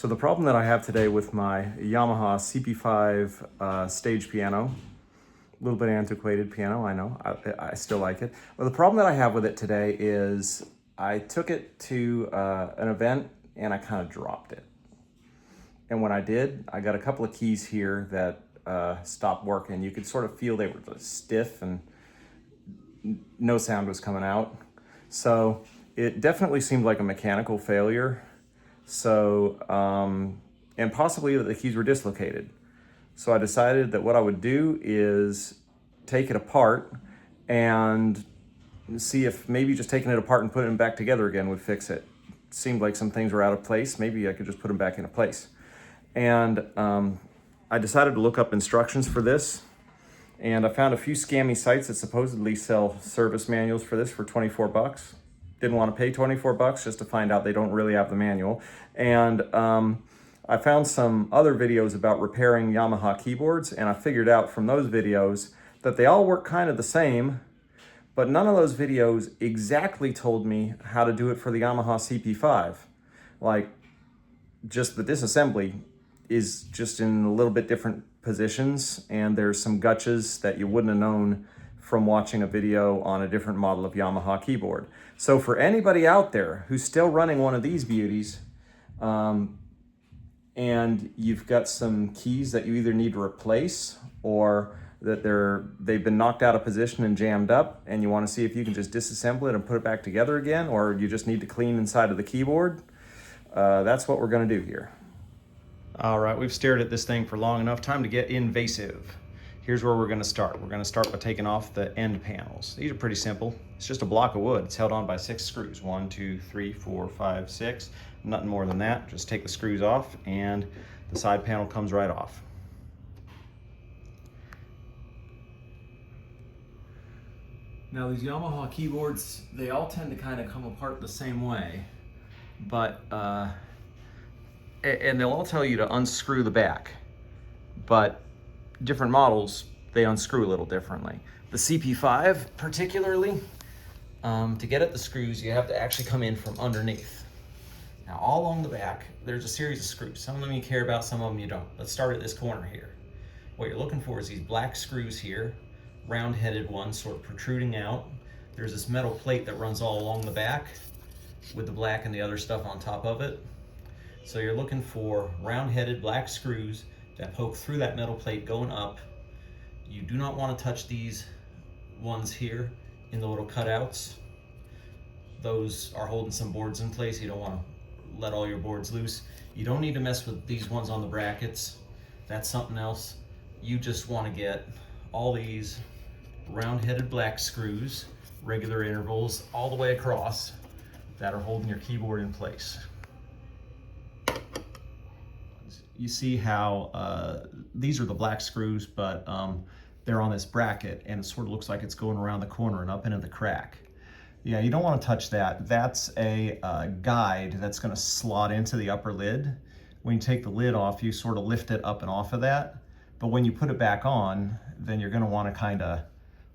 So the problem that I have today with my Yamaha CP5 stage piano, a little bit antiquated piano, I know, I still like it. But the problem that I have with it today is I took it to an event and I kind of dropped it. And when I did, I got a couple of keys here that stopped working. You could sort of feel they were just stiff and no sound was coming out. So it definitely seemed like a mechanical failure. So, and possibly that the keys were dislocated. So I decided that what I would do is take it apart and see if maybe just taking it apart and putting it back together again would fix it. Seemed like some things were out of place. Maybe I could just put them back into place. And I decided to look up instructions for this. And I found a few scammy sites that supposedly sell service manuals for this for 24 bucks. Didn't want to pay 24 bucks just to find out they don't really have the manual. And I found some other videos about repairing Yamaha keyboards, and I figured out from those videos that they all work kind of the same, but none of those videos exactly told me how to do it for the Yamaha CP5. Like, just the disassembly is just in a little bit different positions, and there's some gotchas that you wouldn't have known from watching a video on a different model of Yamaha keyboard. So for anybody out there who's still running one of these beauties, and you've got some keys that you either need to replace or that they've been knocked out of position and jammed up, and you want to see if you can just disassemble it and put it back together again, or you just need to clean inside of the keyboard, that's what we're going to do here. All right, we've stared at this thing for long enough. Time to get invasive. Here's where we're going to start. We're going to start by taking off the end panels. These are pretty simple. It's just a block of wood. It's held on by 6 screws. 1, 2, 3, 4, 5, 6. Nothing more than that. Just take the screws off and the side panel comes right off. Now these Yamaha keyboards, they all tend to kind of come apart the same way, but and they'll all tell you to unscrew the back, but different models, they unscrew a little differently. The CP5 particularly, to get at the screws, you have to actually come in from underneath. Now all along the back, there's a series of screws. Some of them you care about, some of them you don't. Let's start at this corner here. What you're looking for is these black screws here, round-headed ones sort of protruding out. There's this metal plate that runs all along the back with the black and the other stuff on top of it. So you're looking for round-headed black screws that poke through that metal plate going up. You do not want to touch these ones here in the little cutouts. Those are holding some boards in place. You don't want to let all your boards loose. You don't need to mess with these ones on the brackets. That's something else. You just want to get all these round-headed black screws, regular intervals, all the way across, that are holding your keyboard in place. You see how these are the black screws, but they're on this bracket, and it sort of looks like it's going around the corner and up into the crack. Yeah, you don't want to touch that. That's a guide that's going to slot into the upper lid. When you take the lid off, you sort of lift it up and off of that. But when you put it back on, then you're going to want to kind of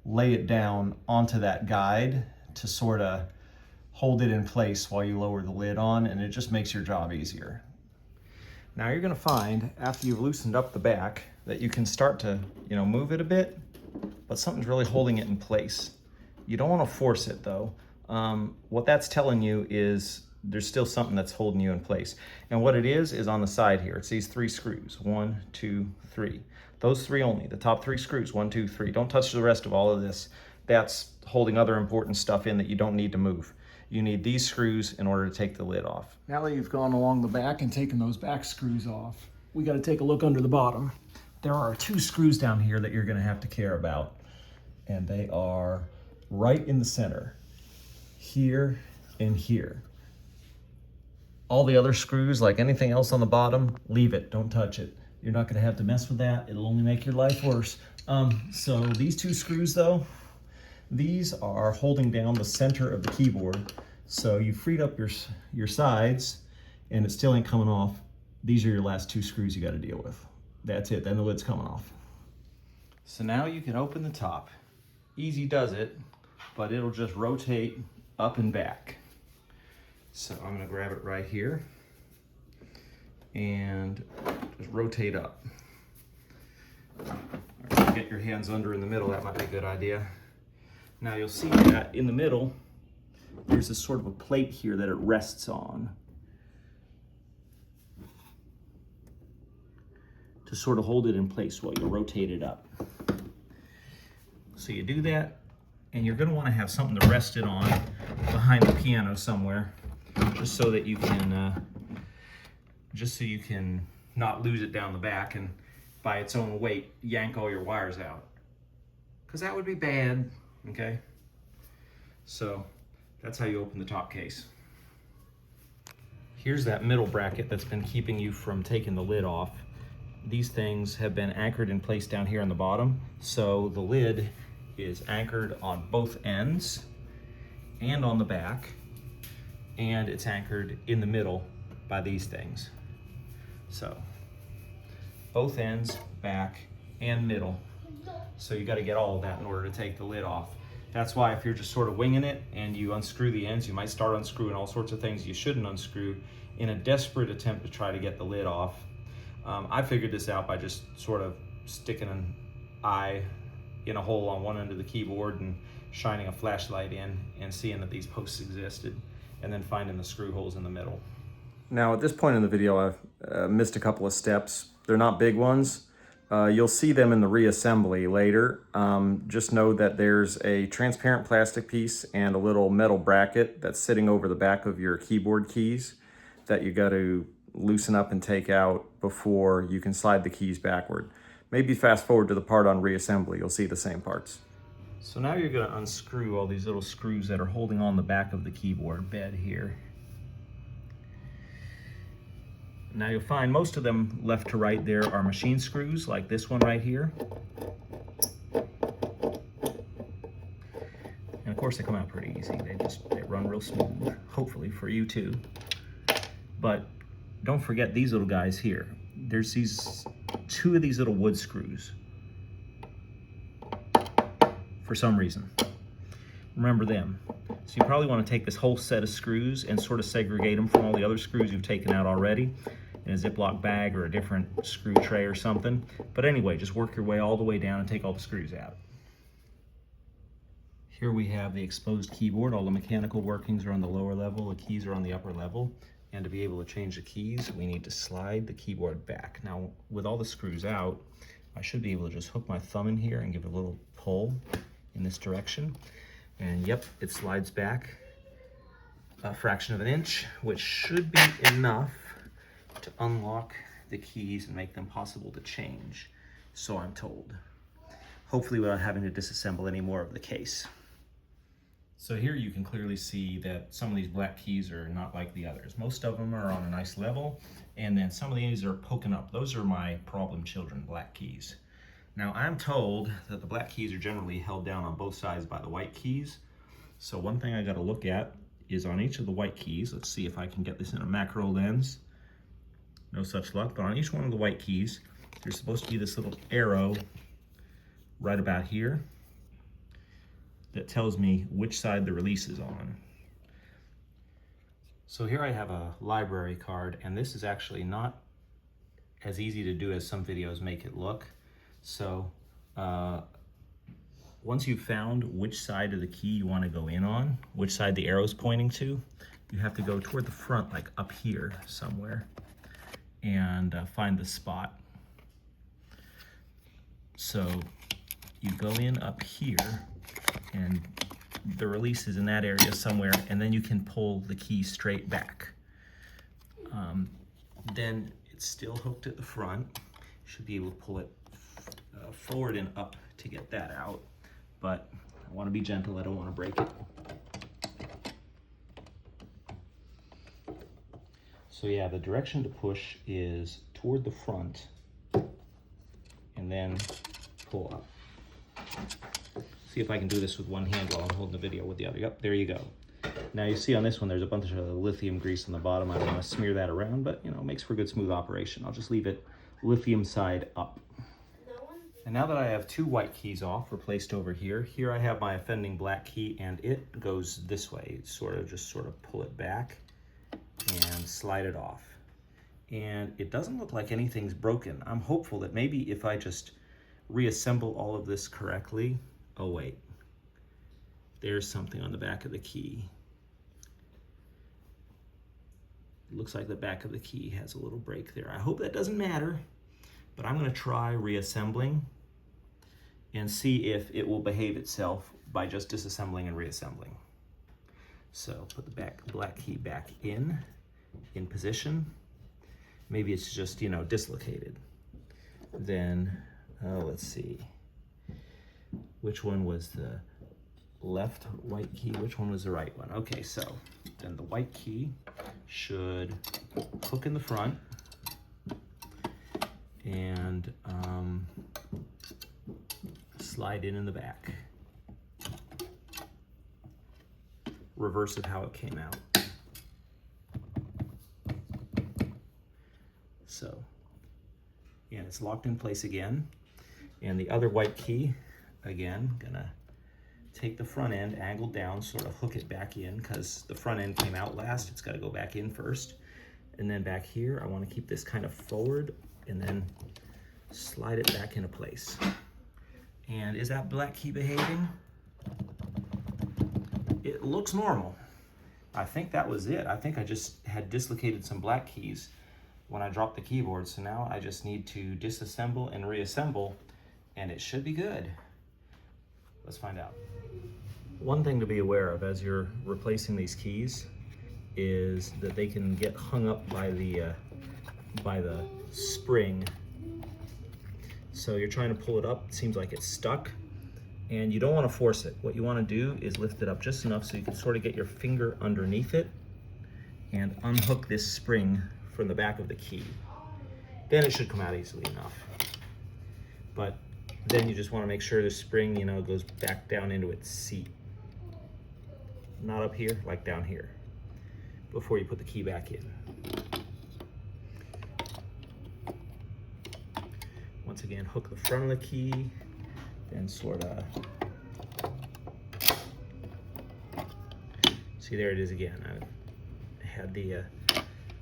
lay it down onto that guide to sort of hold it in place while you lower the lid on, and it just makes your job easier. Now you're going to find, after you've loosened up the back, that you can start to, move it a bit, but something's really holding it in place. You don't want to force it though. What that's telling you is there's still something that's holding you in place. And what it is on the side here. It's these 3 screws, 1, 2, 3. Those 3 only, the top 3 screws, 1, 2, 3. Don't touch the rest of all of this. That's holding other important stuff in that you don't need to move. You need these screws in order to take the lid off. Now that you've gone along the back and taken those back screws off, we got to take a look under the bottom. There are 2 screws down here that you're going to have to care about, and they are right in the center, here and here. All the other screws, like anything else on the bottom, leave it, don't touch it. You're not going to have to mess with that. It'll only make your life worse. So these 2 screws though, these are holding down the center of the keyboard. So you freed up your sides and it still ain't coming off. These are your last 2 screws you got to deal with. That's it, then the lid's coming off. So now you can open the top. Easy does it, but it'll just rotate up and back. So I'm gonna grab it right here and just rotate up. Get your hands under in the middle, that might be a good idea. Now you'll see that in the middle, there's this sort of a plate here that it rests on to sort of hold it in place while you rotate it up. So you do that, and you're going to want to have something to rest it on behind the piano somewhere, just so that you can not lose it down the back and by its own weight yank all your wires out, because that would be bad. Okay, so that's how you open the top case. Here's that middle bracket that's been keeping you from taking the lid off. These things have been anchored in place down here on the bottom, so the lid is anchored on both ends and on the back, and it's anchored in the middle by these things. So both ends, back and middle. So you got to get all of that in order to take the lid off. That's why if you're just sort of winging it and you unscrew the ends, you might start unscrewing all sorts of things you shouldn't unscrew in a desperate attempt to try to get the lid off. I figured this out by just sort of sticking an eye in a hole on one end of the keyboard and shining a flashlight in and seeing that these posts existed, and then finding the screw holes in the middle. Now at this point in the video, I've missed a couple of steps. They're not big ones. You'll see them in the reassembly later. Just know that there's a transparent plastic piece and a little metal bracket that's sitting over the back of your keyboard keys that you got to loosen up and take out before you can slide the keys backward. Maybe fast forward to the part on reassembly, you'll see the same parts. So now you're going to unscrew all these little screws that are holding on the back of the keyboard bed here. Now you'll find most of them left to right there are machine screws, like this one right here. And of course they come out pretty easy. They run real smooth, hopefully for you too. But don't forget these little guys here. There's two of these little wood screws for some reason. Remember them. So you probably want to take this whole set of screws and sort of segregate them from all the other screws you've taken out already in a Ziploc bag or a different screw tray or something. But anyway, just work your way all the way down and take all the screws out. Here we have the exposed keyboard. All the mechanical workings are on the lower level, the keys are on the upper level. And to be able to change the keys, we need to slide the keyboard back. Now, with all the screws out, I should be able to just hook my thumb in here and give it a little pull in this direction. And yep, it slides back a fraction of an inch, which should be enough to unlock the keys and make them possible to change, so I'm told. Hopefully without having to disassemble any more of the case. So here you can clearly see that some of these black keys are not like the others. Most of them are on a nice level, and then some of these are poking up. Those are my problem children black keys. Now I'm told that the black keys are generally held down on both sides by the white keys. So one thing I got to look at is on each of the white keys. Let's see if I can get this in a macro lens. No such luck, but on each one of the white keys, there's supposed to be this little arrow right about here that tells me which side the release is on. So here I have a library card, and this is actually not as easy to do as some videos make it look. So once you've found which side of the key you want to go in on, which side the arrow's pointing to, you have to go toward the front, like up here somewhere, and find the spot. So you go in up here, and the release is in that area somewhere, and then you can pull the key straight back. Then it's still hooked at the front. You should be able to pull it forward and up to get that out, but I want to be gentle, I don't want to break it. So yeah, the direction to push is toward the front and then pull up. See if I can do this with one hand while I'm holding the video with the other. Yep, there you go. Now you see on this one, there's a bunch of lithium grease on the bottom. I don't want to smear that around, but you know, it makes for good smooth operation. I'll just leave it lithium side up. And now that I have two white keys off, replaced over here, here I have my offending black key, and it goes this way. Just sort of pull it back and slide it off. and it doesn't look like anything's broken. I'm hopeful that maybe if I just reassemble all of this correctly, oh wait, there's something on the back of the key. It looks like the back of the key has a little break there. I hope that doesn't matter, but I'm gonna try reassembling and see if it will behave itself by just disassembling and reassembling. So put the black key back in position. Maybe it's just, you know, dislocated. Then, let's see. Which one was the left white key? Which one was the right one? Okay, so then the white key should hook in the front and slide in the back. Reverse of how it came out. So, and it's locked in place again. And the other white key, again, gonna take the front end, angled down, sort of hook it back in, because the front end came out last. It's gotta go back in first. And then back here, I wanna keep this kind of forward and then slide it back into place. And is that black key behaving? It looks normal. I think that was it. I think I just had dislocated some black keys when I dropped the keyboard. So now I just need to disassemble and reassemble, and it should be good. Let's find out. One thing to be aware of as you're replacing these keys is that they can get hung up by the spring. So you're trying to pull it up, it seems like it's stuck, and you don't want to force it. What you want to do is lift it up just enough so you can sort of get your finger underneath it and unhook this spring from the back of the key. Then it should come out easily enough. But then you just want to make sure the spring, you know, goes back down into its seat. Not up here, like down here, before you put the key back in. Once again, hook the front of the key, then sort of, see, there it is again. I had the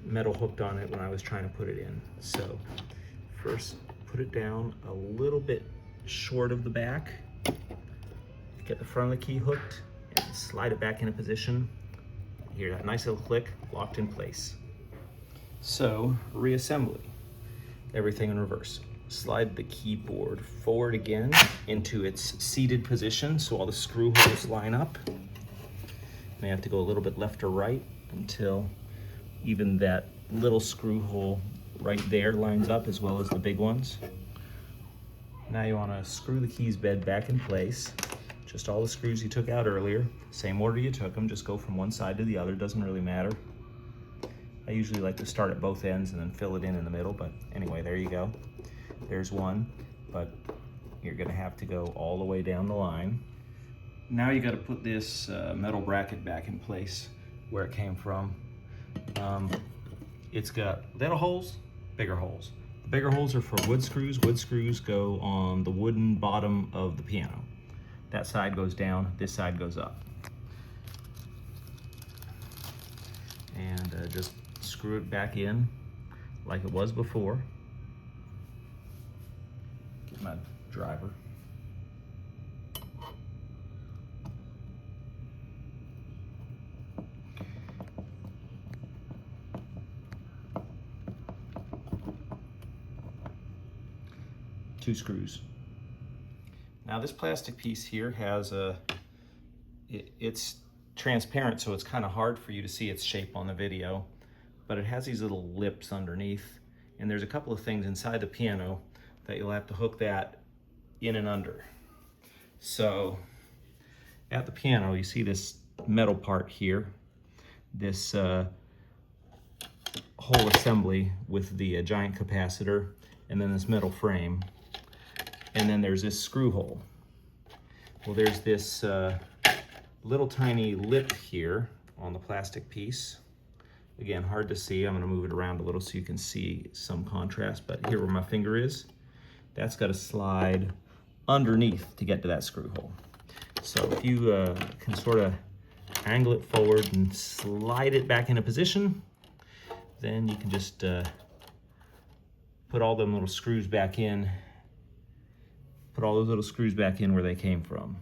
metal hooked on it when I was trying to put it in. So first, put it down a little bit short of the back, get the front of the key hooked, and slide it back into position. Hear that nice little click, locked in place. So, reassembly, everything in reverse. Slide the keyboard forward again into its seated position so all the screw holes line up. May have to go a little bit left or right until even that little screw hole right there lines up, as well as the big ones. Now you want to screw the keys bed back in place. Just all the screws you took out earlier, same order you took them, just go from one side to the other, doesn't really matter. I usually like to start at both ends and then fill it in the middle, but anyway, there you go. There's one, but you're gonna have to go all the way down the line. Now you gotta put this metal bracket back in place where it came from. It's got little holes, bigger holes. The bigger holes are for wood screws. Wood screws go on the wooden bottom of the piano. That side goes down, this side goes up. And just screw it back in like it was before. Get my driver. Two screws. Now this plastic piece here has it's transparent, so it's kind of hard for you to see its shape on the video, but it has these little lips underneath, and there's a couple of things inside the piano that you'll have to hook that in and under. So at the piano, you see this metal part here, this whole assembly with the giant capacitor, and then this metal frame, and then there's this screw hole. Well, there's this little tiny lip here on the plastic piece. Again, hard to see. I'm gonna move it around a little so you can see some contrast, but here where my finger is, that's gotta slide underneath to get to that screw hole. So if you can sort of angle it forward and slide it back into position, then you can just put all them little screws back in. Put all those little screws back in where they came from.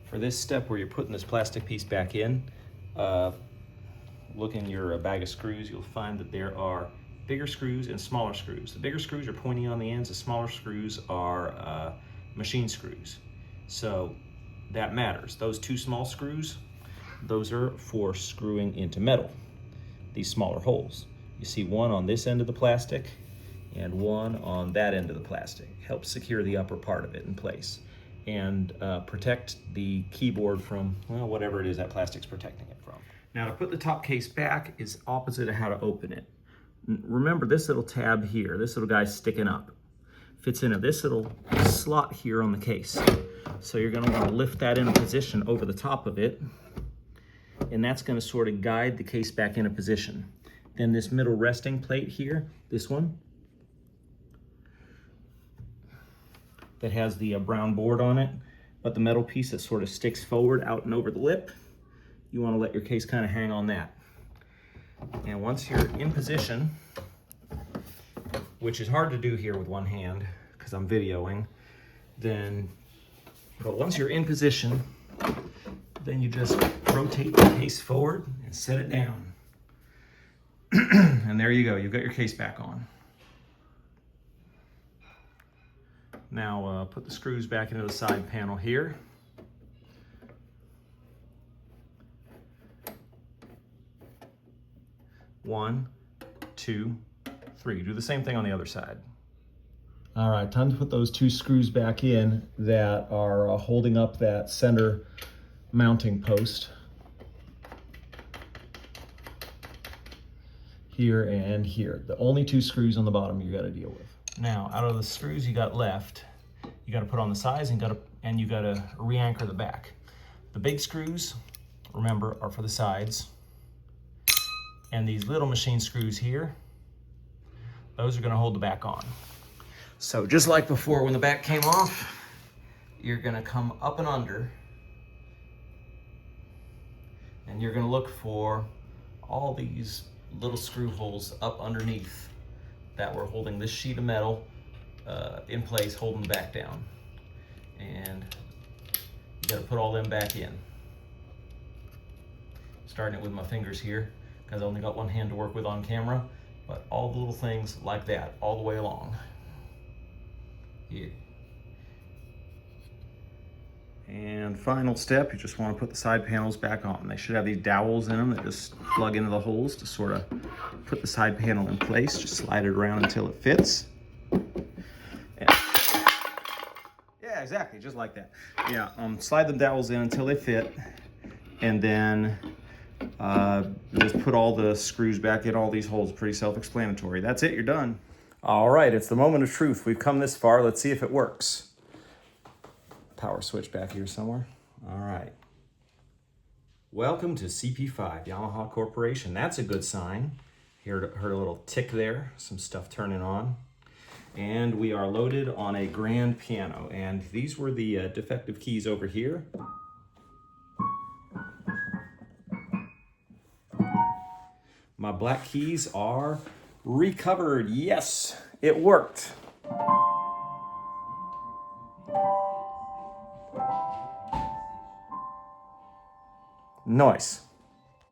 For this step where you're putting this plastic piece back in, look in your bag of screws, you'll find that there are bigger screws and smaller screws. The bigger screws are pointy on the ends, the smaller screws are machine screws. So that matters. Those two small screws, those are for screwing into metal, these smaller holes. You see one on this end of the plastic and one on that end of the plastic. Helps secure the upper part of it in place and protect the keyboard from, well, whatever it is that plastic's protecting it from. Now to put the top case back is opposite of how to open it. Remember this little tab here, this little guy's sticking up. Fits into this little slot here on the case. So you're gonna wanna lift that into position over the top of it, and that's gonna sort of guide the case back into position. Then this middle resting plate here, this one, that has the brown board on it, but the metal piece that sort of sticks forward out and over the lip, you wanna let your case kind of hang on that. And once you're in position, which is hard to do here with one hand because I'm videoing, but once you're in position, then you just rotate the case forward and set it down. And there you go, you've got your case back on. Now put the screws back into the side panel here. One, two, three. Do the same thing on the other side. All right, time to put those two screws back in that are holding up that center mounting post. Here and here. The only two screws on the bottom you got to deal with. Now, out of the screws you got left, you got to put on the sides and you got to re-anchor the back. The big screws, remember, are for the sides. And these little machine screws here, those are gonna hold the back on. So just like before, when the back came off, you're gonna come up and under, and you're gonna look for all these little screw holes up underneath that were holding this sheet of metal in place, holding the back down. And you gotta put all them back in. Starting it with my fingers here, because I only got one hand to work with on camera, but all the little things like that, all the way along. Here. And final step, you just want to put the side panels back on. They should have these dowels in them that just plug into the holes to sort of put the side panel in place. Just slide it around until it fits. Yeah, exactly, just like that. Yeah, slide the dowels in until they fit, and then just put all the screws back in all these holes. Pretty self-explanatory. That's it, you're done. All right, it's the moment of truth. We've come this far. Let's see if it works. Power switch back here somewhere. All right. Welcome to CP5, Yamaha Corporation. That's a good sign. Heard a little tick there, some stuff turning on. And we are loaded on a grand piano. And these were the defective keys over here. My black keys are recovered. Yes, it worked. Nice.